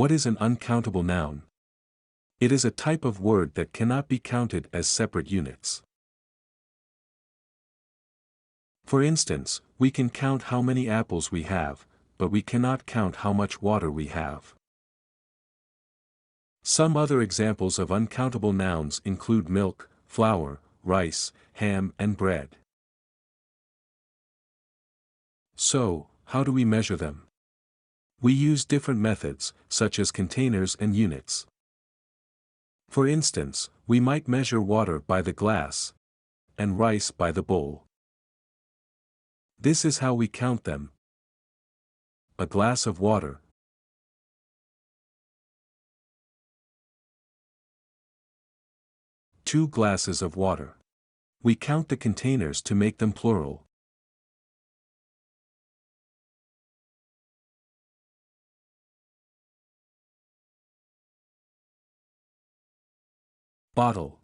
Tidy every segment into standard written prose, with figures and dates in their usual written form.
What is an uncountable noun? It is a type of word that cannot be counted as separate units. For instance, we can count how many apples we have, but we cannot count how much water we have. Some other examples of uncountable nouns include milk, flour, rice, ham, and bread. So, how do we measure them? We use different methods, such as containers and units. For instance, we might measure water by the glass, and rice by the bowl. This is how we count them. A glass of water. 2 glasses of water. We count the containers to make them plural. Bottle.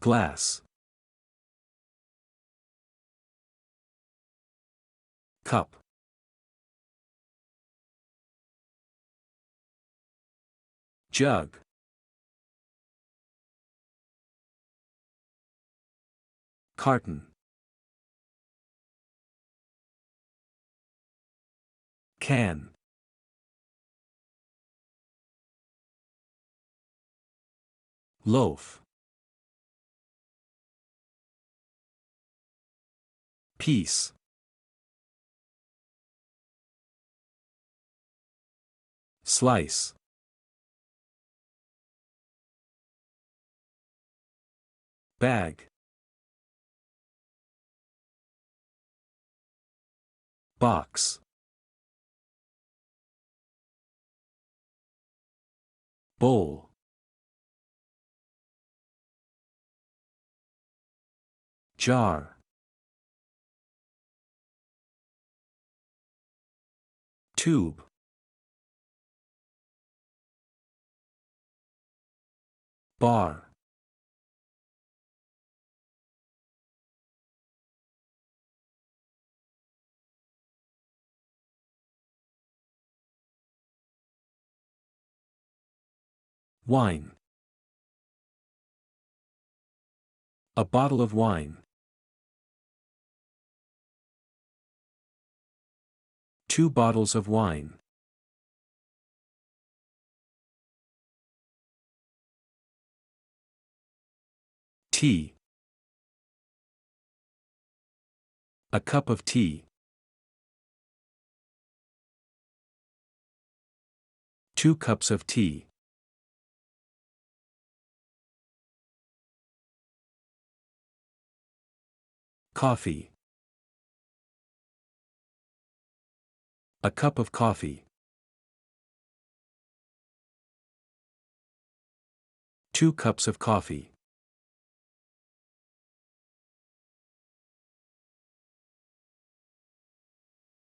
Glass. Cup. Jug. Carton. Can. Loaf. Piece. Slice. Bag. Box. Bowl. Jar. Tube. Bar. Wine. A bottle of wine. 2 bottles of wine. Tea. A cup of tea. 2 cups of tea. Coffee. A cup of coffee. 2 cups of coffee.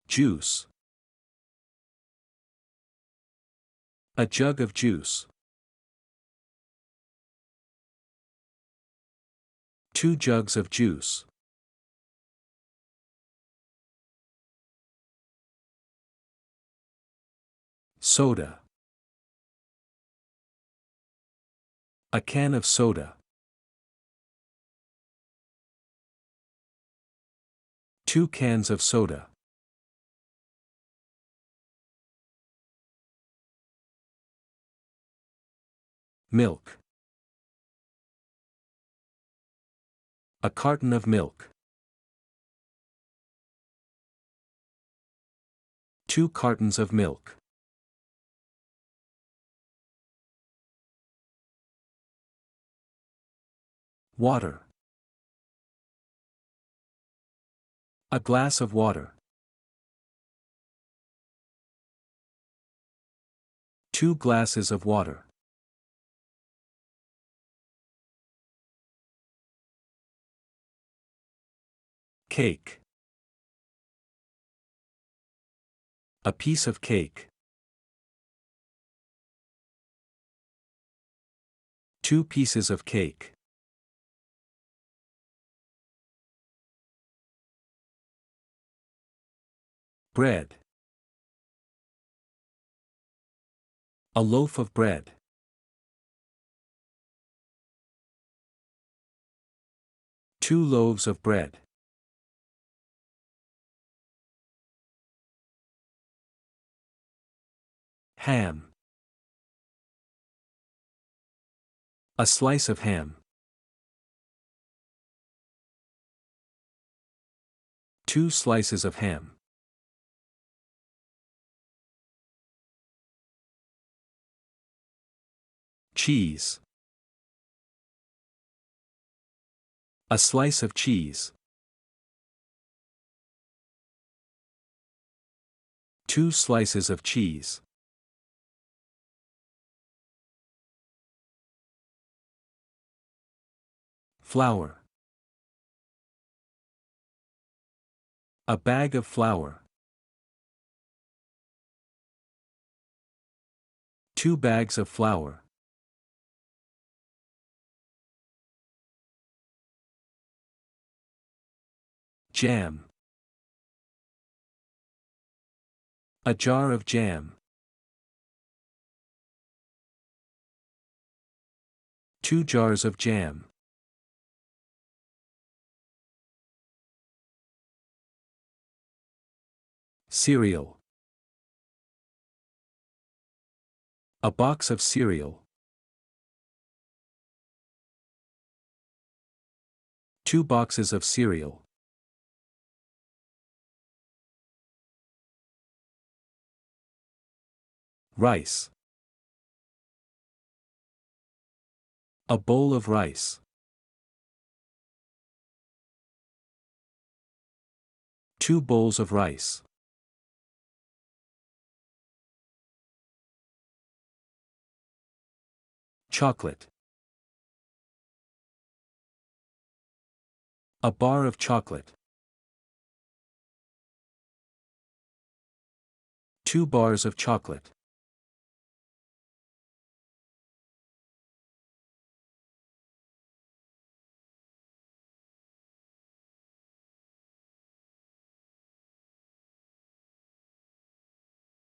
Juice. A jug of juice. 2 jugs of juice. Soda. A can of soda. 2 cans of soda. Milk. A carton of milk. 2 cartons of milk. Water. A glass of water. 2 glasses of water. Cake. A piece of cake. 2 pieces of cake. Bread. A loaf of bread. Two loaves of bread. Ham. A slice of ham. Two slices of ham. Cheese. A slice of cheese. Two slices of cheese. Flour. A bag of flour. Two bags of flour. Jam. A jar of jam. Two jars of jam. Cereal. A box of cereal. Two boxes of cereal. Rice. A bowl of rice. Two bowls of rice. Chocolate. A bar of chocolate. Two bars of chocolate.